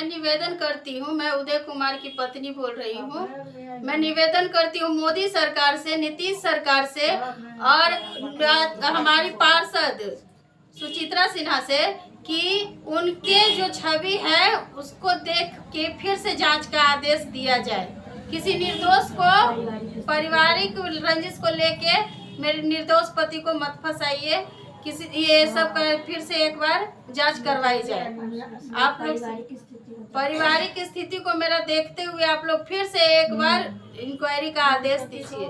मैं निवेदन करती हूँ, मैं उदय कुमार की पत्नी बोल रही हूँ। मैं निवेदन करती हूँ मोदी सरकार से, नीतीश सरकार से और हमारी पार्षद सुचित्रा सिन्हा से कि उनके जो छवि है उसको देख के फिर से जांच का आदेश दिया जाए। किसी निर्दोष को, पारिवारिक रंजिश को लेके मेरे निर्दोष पति को मत फंसाइए। किसी ये सब फिर से एक बार जांच करवाई जाए। आप लोग पारिवारिक स्थिति को मेरा देखते हुए आप लोग फिर से एक बार इंक्वायरी का आदेश दीजिए।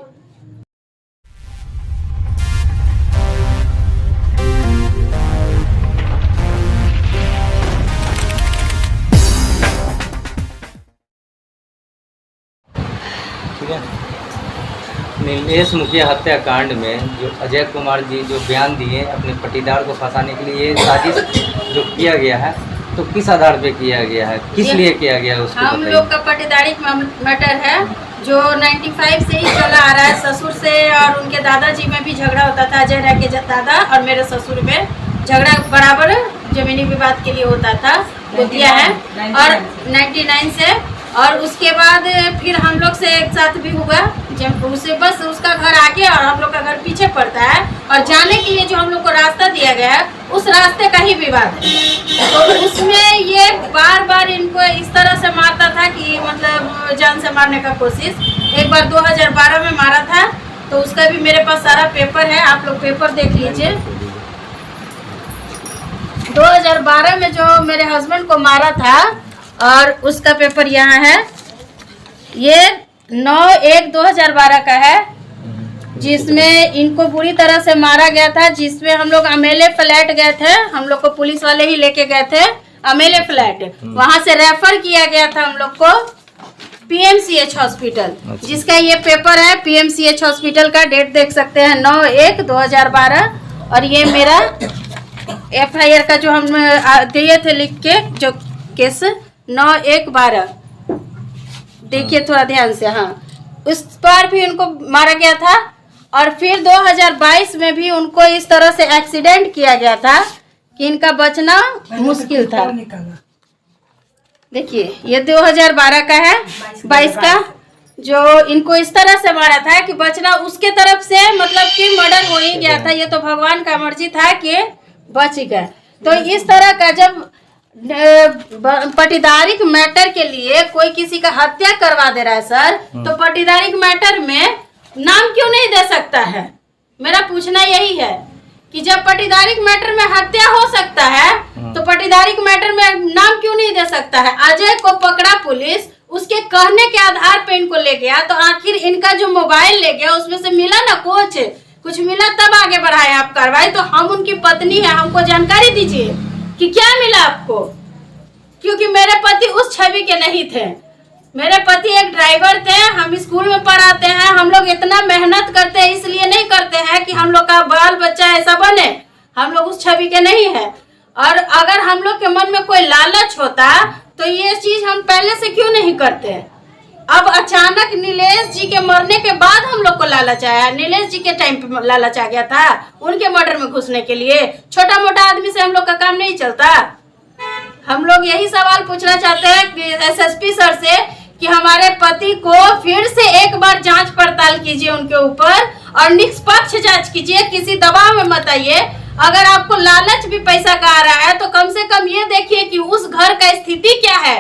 ठीक है। नीलेश मुखिया हत्याकांड में जो अजय कुमार जी जो बयान दिए अपने पटीदार को फंसाने के लिए, ये साजिश जो किया गया है तो किस आधार पे किया गया है, किस लिए किया गया है उसको हम लोग का पारिवारिक मैटर है जो 95 से ही चला आ रहा है। ससुर से और उनके दादाजी में भी झगड़ा होता था। अजय राय के दादा और मेरे ससुर में झगड़ा बराबर जमीनी विवाद के लिए होता था, वो दिया है। और 99 से और उसके बाद फिर हम लोग से एक साथ भी हुआ, जब उसे बस उसका घर आगे और हम लोग का घर पीछे पड़ता है और जाने के लिए जो हम लोग को रास्ता दिया गया है उस रास्ते का ही विवाद है। तो उसमें ये बार बार इनको इस तरह से मारता था कि मतलब जान से मारने का कोशिश। एक बार 2012 में मारा था, तो उसका भी मेरे पास सारा पेपर है, आप लोग पेपर देख लीजिए। 2012 में जो मेरे हस्बैंड को मारा था और उसका पेपर यहाँ है, ये 9/1/2012 का है, जिसमें इनको बुरी तरह से मारा गया था। जिसमें हम लोग अमेले फ्लैट गए थे, हम लोग को पुलिस वाले ही लेके गए थे अमेले फ्लैट। वहां से रेफर किया गया था हम लोग को पीएमसीएच हॉस्पिटल, जिसका ये पेपर है पीएमसीएच हॉस्पिटल का। डेट देख सकते हैं 9/1/2012। और ये मेरा FIR का जो हम दिए थे लिख के, जो केस 9/1/12, देखिए थोड़ा ध्यान से। हाँ, उस पर भी उनको मारा गया था। और फिर 2022 में भी उनको इस तरह से एक्सीडेंट किया गया था कि इनका बचना मुश्किल था। देखिए ये 2012 का है, 22 का जो इनको इस तरह से मारा था कि बचना उसके तरफ से मतलब कि मर्डर हो ही गया था। ये तो भगवान का मर्जी था कि बच गया। तो इस तरह का जब पारिवारिक मैटर के लिए कोई किसी का हत्या करवा दे रहा है सर, तो पारिवारिक मैटर में नाम क्यों नहीं दे सकता है? मेरा पूछना यही है कि जब पारिवारिक मैटर में हत्या हो सकता है तो पारिवारिक मैटर में नाम क्यों नहीं दे सकता है? अजय को पकड़ा पुलिस, उसके कहने के आधार पे इनको ले गया, तो आखिर इनका जो मोबाइल ले गया उसमें से मिला ना कुछ मिला, तब आगे बढ़ाए आप कार्रवाई। तो हम उनकी पत्नी है, हमको जानकारी दीजिए कि क्या मिला आपको, क्योंकि मेरे पति उस छवि के नहीं थे। मेरे पति एक ड्राइवर थे, हम स्कूल में पढ़ाते हैं। हम लोग इतना मेहनत करते हैं, इसलिए नहीं करते हैं कि हम लोग का बाल बच्चा ऐसा बने, हम लोग उस छवि के नहीं है। और अगर हम लोग के मन में कोई लालच होता तो ये चीज हम पहले से क्यों नहीं करते? अब अचानक नीलेश जी के मरने के बाद हम लोग को लालच आया। नीलेश जी के टाइम पे लालच आ गया था उनके मर्डर में घुसने के लिए। छोटा मोटा आदमी से हम लोग का काम नहीं चलता। हम लोग यही सवाल पूछना चाहते हैं SSP सर से कि हमारे पति को फिर से एक बार जांच पड़ताल कीजिए उनके ऊपर और निष्पक्ष जांच कीजिए, किसी दबाव में मत आइए। अगर आपको लालच भी पैसा का आ रहा है तो कम से कम ये देखिए कि उस घर का स्थिति क्या है।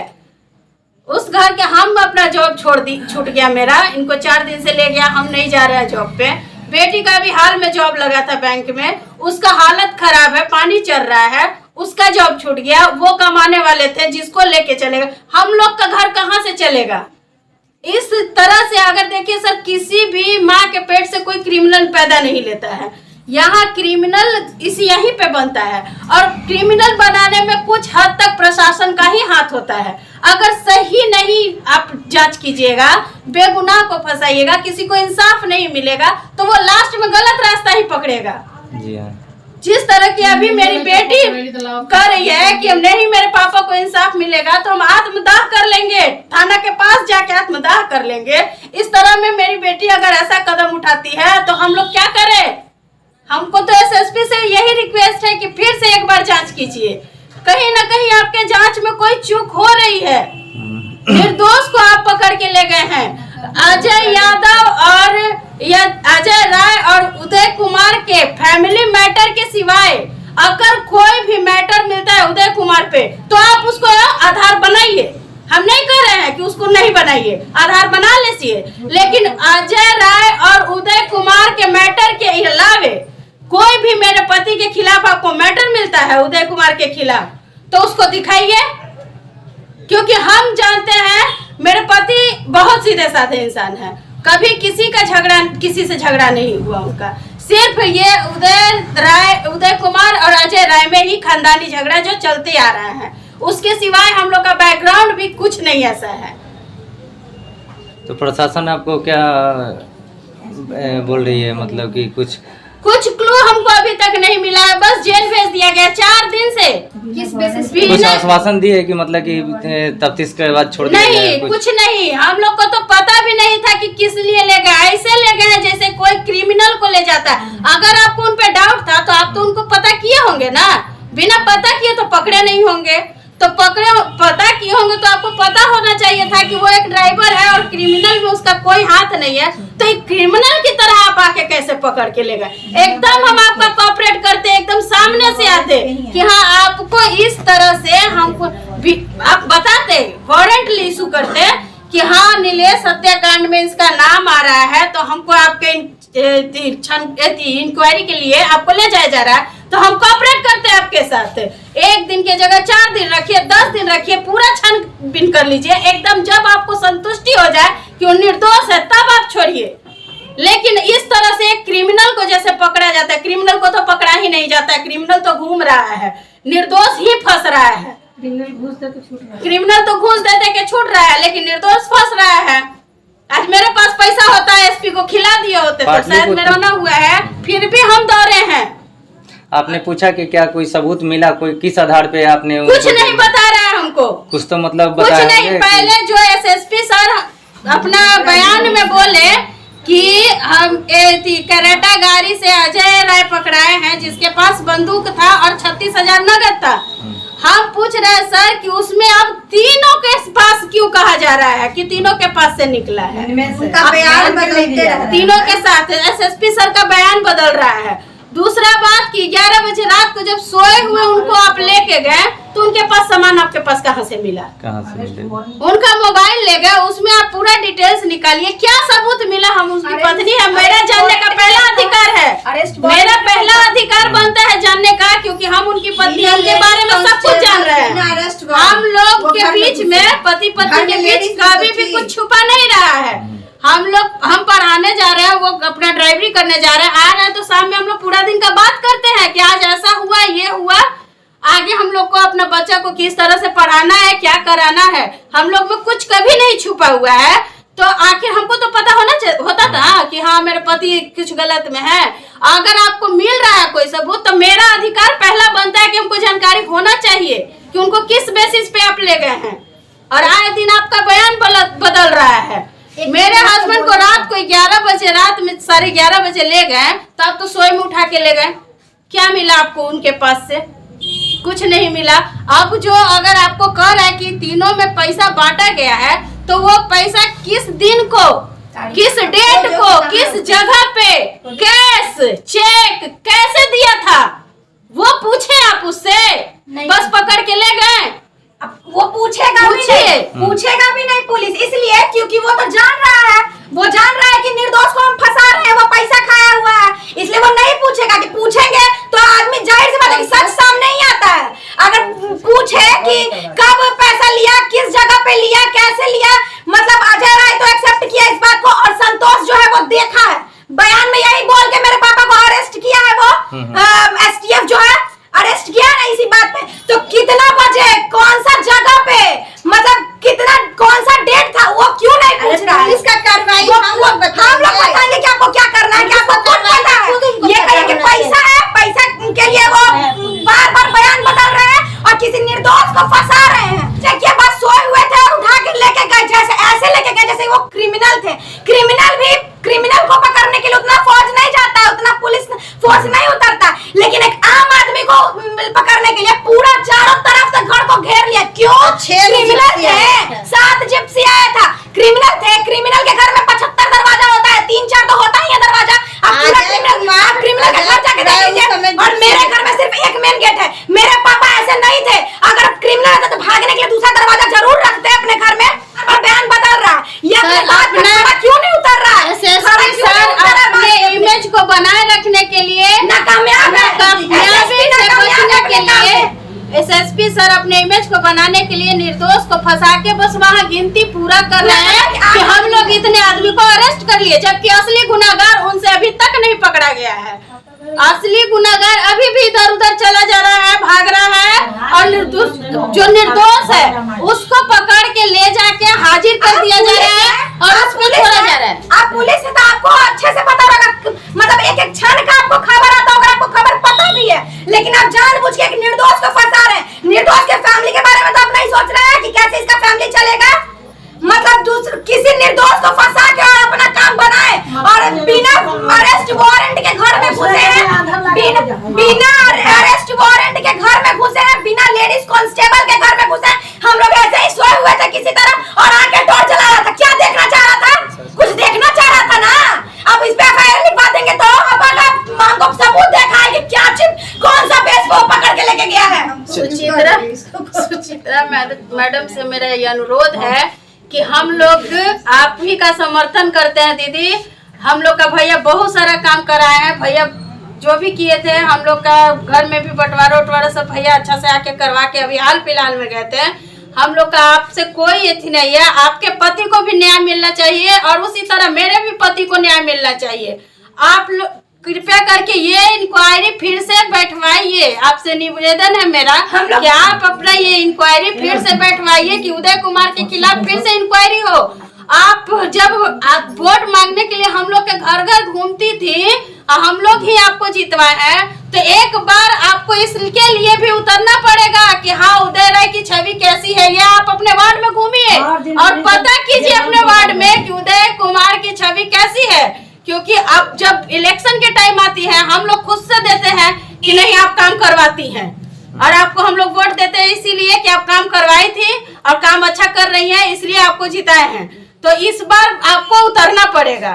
उस घर के हम अपना जॉब छूट गया मेरा, इनको 4 दिन से ले गया, हम नहीं जा रहे हैं जॉब पे। बेटी का भी हाल में जॉब लगा था बैंक में, उसका हालत खराब है, पानी चल रहा है, उसका जॉब छूट गया। वो कमाने वाले थे, जिसको लेके चलेगा? हम लोग का घर कहाँ से चलेगा? इस तरह से अगर देखिए सर, किसी भी माँ के पेट से कोई क्रिमिनल पैदा नहीं लेता है। यहाँ क्रिमिनल यहीं पे बनता है और क्रिमिनल बनाने में कुछ हद तक प्रशासन का ही हाथ होता है। अगर सही नहीं आप जांच कीजिएगा, बेगुनाह को फंसाइएगा, किसी को इंसाफ नहीं मिलेगा, तो वो लास्ट में गलत रास्ता ही पकड़ेगा। जी हाँ। जिस तरह की अभी मेरी बेटी कह रही है कि नहीं मेरे पापा को इंसाफ मिलेगा तो हम आत्मदाह कर लेंगे, थाना के पास जाके आत्मदाह कर लेंगे। इस तरह में मेरी बेटी अगर ऐसा कदम उठाती है तो हम लोग क्या करें? हमको तो SSP से यही रिक्वेस्ट है कि फिर से एक बार जांच कीजिए। कहीं ना कहीं आपके जांच में कोई चूक हो रही है। निर्दोष को आप पकड़ के ले गए हैं। अजय यादव और अजय राय और उदय कुमार के फैमिली मैटर के सिवाय अगर कोई भी मैटर मिलता है उदय कुमार पे तो आप उसको आधार बनाइए। हम नहीं कह रहे हैं कि उसको नहीं बनाइए, आधार बना लीजिए, लेकिन अजय राय और उदय कुमार के मैटर के अलावे कोई भी मेरे पति के खिलाफ आपको मैटर मिलता है उदय कुमार के खिलाफ तो उसको दिखाइए, क्योंकि हम जानते हैं मेरे पति बहुत सीधे साधे इंसान है। कभी किसी का झगड़ा, किसी से झगड़ा नहीं हुआ उनका। सिर्फ ये उदय कुमार और अजय राय में ही खानदानी झगड़ा जो चलते आ रहा है, उसके सिवाय हम लोग का बैकग्राउंड भी कुछ नहीं ऐसा है। तो प्रशासन आपको क्या बोल रही है, मतलब कि कुछ क्लू हमको अभी तक नहीं मिला है, बस जेल भेज दिया गया 4 दिन से। किस बेसिस कुछ आश्वासन दिए कि मतलब कि तफ्तीश के बाद छोड़ दिया नहीं, कुछ नहीं। हम लोग को तो पता भी नहीं था कि किस लिए ले गए। ऐसे ले गए जैसे कोई क्रिमिनल को ले जाता है। अगर आपको उन पे डाउट था तो आप तो उनको पता किए होंगे ना, बिना पता किए तो पकड़े नहीं होंगे। तो पता किए होंगे तो आपको पता होना चाहिए था कि वो एक ड्राइवर है और क्रिमिनल में उसका कोई हाथ नहीं है। तो एक क्रिमिनल की तरह आप आके कैसे पकड़ के ले गए? एकदम हम आपका कोऑपरेट करते, एकदम सामने से आते कि हाँ आपको इस तरह से हमको आप बताते, वारंट इशू करते कि हाँ नीलेश हत्याकांड में इसका नाम आ रहा है तो हमको आपके इंक्वायरी के लिए आपको ले जाया जा रहा है, तो हम कोऑपरेट करते हैं आपके साथ। 1 दिन की जगह 4 दिन रखिए, 10 दिन रखिए, पूरा छानबीन कर लीजिए। एकदम जब आपको संतुष्टि हो जाए कि वो निर्दोष है तब आप छोड़िए। लेकिन इस तरह से एक क्रिमिनल को जैसे पकड़ा जाता है, क्रिमिनल को तो पकड़ा ही नहीं जाता है, क्रिमिनल तो घूम रहा है, निर्दोष ही फंस रहा है। क्रिमिनल तो घूस देते के छूट रहा है, लेकिन निर्दोष फंस रहा है। आज मेरे पास पैसा होता है, एसपी को खिला दिए होते तो शायद मेरा ना हुआ है, फिर भी हम दौड़े हैं। आपने पूछा कि क्या कोई सबूत मिला, कोई किस आधार पे आपने? कुछ नहीं बता रहा है हमको, कुछ तो मतलब कुछ नहीं। पहले जो एसएसपी सर अपना बयान में बोले कि हम करेटा गाड़ी से अजय राय पकड़ाए हैं जिसके पास बंदूक था और 36,000 नगद था। हम पूछ रहे हैं सर कि उसमें अब तीनों के पास क्यों कहा जा रहा है कि तीनों के पास से निकला है? उनका बयान बदलते रहते हैं। तीनों के साथ एसएसपी सर का बयान बदल रहा है। दूसरा बात कि 11 बजे रात को जब सोए हुए उनको आप लेके गए तो उनके पास सामान आपके पास कहाँ से मिला? कहाँ से मिला? उनका मोबाइल ले गए, उसमें आप पूरा डिटेल्स निकालिए, क्या सबूत मिला? हम उसकी पत्नी है, मेरा जानने का पहला अधिकार है, मेरा पहला अधिकार बनता है जानने का, क्योंकि हम उनकी पत्नी, उनके बारे में सब कुछ जान रहे हैं। हम लोग के बीच में, पति पत्नी के बीच कभी भी कुछ छुपा नहीं रहा है। हम पढ़ाने जा रहे हैं, वो अपना ड्राइवरी करने जा रहे हैं, आ रहे हैं तो शाम में हम लोग पूरा दिन का बात करते हैं कि आज ऐसा हुआ, ये हुआ, आगे हम लोग को अपना बच्चा को किस तरह से पढ़ाना है, क्या कराना है। हम लोग में कुछ कभी नहीं छुपा हुआ है। तो आखिर हमको तो पता होता था कि हाँ मेरे पति कुछ गलत में है। अगर आपको मिल रहा है कोई सबूत तो मेरा अधिकार पहला बनता है कि हमको जानकारी होना चाहिए कि उनको किस बेसिस पे आप ले गए हैं। और आए दिन आपका बयान बदल रहा है। मेरे हस्बैंड को रात को 11 बजे, रात में 11:30 बजे ले गए, तब तो सोए में उठा के ले गए। क्या मिला आपको उनके पास से? कुछ नहीं मिला। अब जो अगर आपको कह रहा है कि तीनों में पैसा बांटा गया है तो वो पैसा किस दिन को, किस डेट को, किस जगह पे, कैश, चेक कैसे दिया था वो पूछे आप उससे? बस पकड़ के ले गए। वो पूछेगा भी नहीं पुलिस, इसलिए क्योंकि वो तो जान रहा है कि निर्दोष को हम फंसा रहे हैं, वो पैसा खाया हुआ है, इसलिए वो नहीं पूछेगा। कि पूछेंगे तो आदमी जाहिर सी बात है कि सच सामने ही आता है। अगर पूछे कि कब पैसा लिया, किस जगह पे लिया, कैसे लिया, मतलब अजय राय तो एक्सेप्ट किया इस बात को, और संतोष जो है वो देखा है, बयान में यही बोल के मेरे पापा को अरेस्ट किया है। वो एसटीएफ जो है अरेस्ट किया ना इसी बात पे। तो कितना बजे, कौन सा जगह पे, मतलब कितना, कौन सा डेट था, वो क्यों नहीं पूछ रहा है? पुलिस का कार्रवाई हम लोग बताएंगे कि आपको क्या करना है, क्या आपको खुद पता है। ये कहें कि पैसा है, पैसा के लिए वो बार-बार बयान बदल रहे हैं और किसी निर्दोष को फंसा रहे हैं। देखिए बस सोए हुए थे और उठा के लेके गए, जैसे ऐसे लेके गए जैसे वो क्रिमिनल थे। क्रिमिनल को पकड़ने के लिए उतना फौज नहीं जाता है, उतना पुलिस फोर्स नहीं उतरता, लेकिन एक आम आदमी को पकड़ने के लिए पूरा चारों तरफ बनाए रखने के लिए, नाकामयाब है। नाकामयाबी से बचने के लिए एसएसपी सर अपने इमेज को बनाने के लिए निर्दोष को फंसा के बस वहाँ गिनती पूरा कर रहे हैं कि हम लोग इतने आदमी को अरेस्ट कर लिए, जबकि असली गुनाहगार उनसे अभी तक नहीं पकड़ा गया है। असली गुनाहगार अभी भी इधर उधर चला जा रहा है, भाग रहा है, और जो निर्दोष है उसको पकड़ के ले जाके हाजिर कर दिया जा रहा है और उसको छोड़ा जा रहा है। आप पुलिस है तो आपको अच्छे से पता होगा, मतलब एक एक क्षण का आपको खबर आता होगा, आपको खबर पता भी है, लेकिन आप जानबूझ के एक निर्दोष को फंसा रहे हैं। निर्दोष के फैमिली के बारे में तो आप नहीं सोच रहे हैं कि कैसे इसका फैमिली चलेगा। मतलब किसी निर्दोष को फंसा के और अपना काम बनाए और बिना अरेस्ट वारंट के घर में घुसे हैं, बिना अरेस्ट वारंट के घर में घुसे हैं, बिना लेडीज कांस्टेबल के घर में घुसे हैं। हम लोग ऐसे ही सोए हुए थे किसी तरह और आके डोर चला रहा था। क्या देखना चाह रहा था? कुछ देखना चाह रहा था ना। अब इस पे एफआईआर लिखवा देंगे तो अब हमको सबूत देखा है कि क्या चीज, कौन सा बेस वो पकड़ के लेके गया है। सुचित्रा मैडम से मेरा ये अनुरोध है कि हम लोग आप ही का समर्थन करते हैं दीदी। हम लोग का भैया बहुत सारा काम कराए हैं, भैया जो भी किए थे, हम लोग का घर में भी बंटवारा उटवारा सब भैया अच्छा से आके करवा के अभी हाल फिलहाल में गए थे। हम लोग का आपसे कोई एथी नहीं है, आपके पति को भी न्याय मिलना चाहिए और उसी तरह मेरे भी पति को न्याय मिलना चाहिए। आप लोग कृपया करके ये इंक्वायरी फिर से बैठवाइए, आपसे निवेदन है मेरा कि आप अपना ये इंक्वायरी फिर से बैठवाइए कि उदय कुमार के खिलाफ फिर से इंक्वायरी हो। आप जब वोट मांगने के लिए हम लोग के घर घर घूमती थी और हम लोग ही आपको जितवाए हैं, तो एक बार आपको इसके लिए भी उतरना पड़ेगा कि हाँ उदय राय की छवि कैसी है। ये आप अपने वार्ड में घूमिए और पता कीजिए अपने वार्ड में कि उदय कुमार की छवि कैसी है, क्योंकि अब जब इलेक्शन के टाइम आती है हम लोग खुद से देते हैं कि नहीं आप काम करवाती हैं, और आपको हम लोग वोट देते हैं इसीलिए कि आप काम करवाई थी और काम अच्छा कर रही हैं, इसलिए आपको जिताए हैं। तो इस बार आपको उतरना पड़ेगा,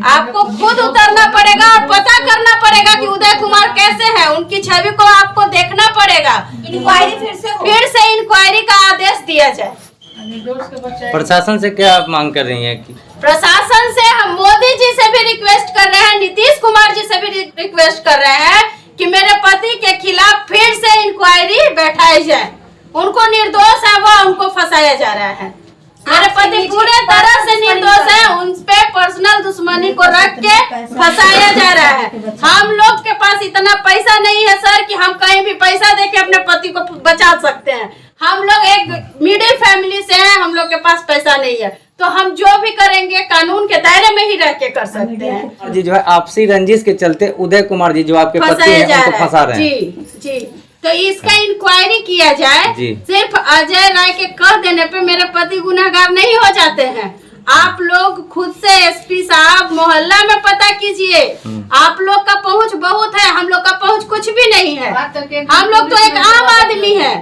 आपको खुद उतरना पड़ेगा और पता करना पड़ेगा कि उदय कुमार कैसे हैं, उनकी छवि को आपको देखना पड़ेगा। इंक्वायरी फिर से इंक्वायरी का आदेश दिया जाए। प्रशासन से क्या आप मांग कर रही हैं? कि प्रशासन से हम मोदी जी से भी रिक्वेस्ट कर रहे हैं, नीतीश कुमार जी से भी रिक्वेस्ट कर रहे हैं कि मेरे पति के खिलाफ फिर से इंक्वायरी बैठाई जाए। उनको निर्दोष है वो उनको फंसाया जा रहा है। मेरे पति पूरे तरह से निर्दोष है, उन पे पर्सनल दुश्मनी को रख के फंसाया जा रहा है। हम लोग के पास इतना पैसा नहीं है सर कि हम कहीं भी पैसा देके अपने पति को बचा सकते हैं। हम लोग एक मिडिल फैमिली से हैं, हम लोग के पास पैसा नहीं है, तो हम जो भी करेंगे कानून के दायरे में ही रह के कर सकते हैं। जी जो है आपसी रंजिश के चलते उदय कुमार जी जो आपके पति हैं उनको फंसा रहे हैं। जी जी, तो इसका इंक्वायरी किया जाए। सिर्फ अजय राय के कह देने पे मेरे पति गुनाहगार नहीं हो जाते हैं। आप लोग खुद से एसपी साहब मोहल्ला में पता कीजिए, आप लोग का पहुंच बहुत है, हम लोग का पहुंच कुछ भी नहीं है। हम लोग तो एक आम आदमी है,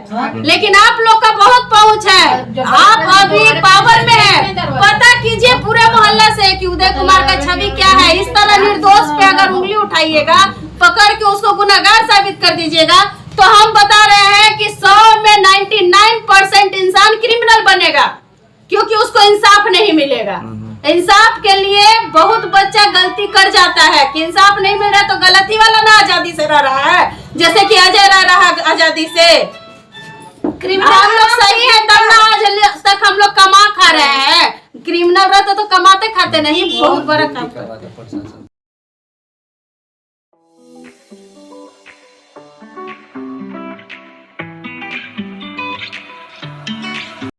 लेकिन आप लोग का बहुत पहुंच है, आप अभी पावर में है। पता कीजिए पूरे मोहल्ला से कि उदय कुमार का छवि क्या है। इस तरह निर्दोष पे अगर उंगली उठाइएगा, पकड़ के उसको गुनाहगार साबित कर दीजिएगा, तो हम बता रहे हैं कि 100 में 99% इंसान क्रिमिनल बनेगा, क्योंकि उसको इंसाफ नहीं मिलेगा। इंसाफ के लिए बहुत बच्चा गलती कर जाता है कि इंसाफ नहीं मिल रहा तो गलती वाला ना आजादी से रह रहा है, जैसे कि अजय रह रहा आजादी से। हम लोग सही है तब ना आज तक हम लोग कमा खा रहे हैं। क्रिमिनल रहते तो कमाते खाते नहीं, बहुत बड़ा काम।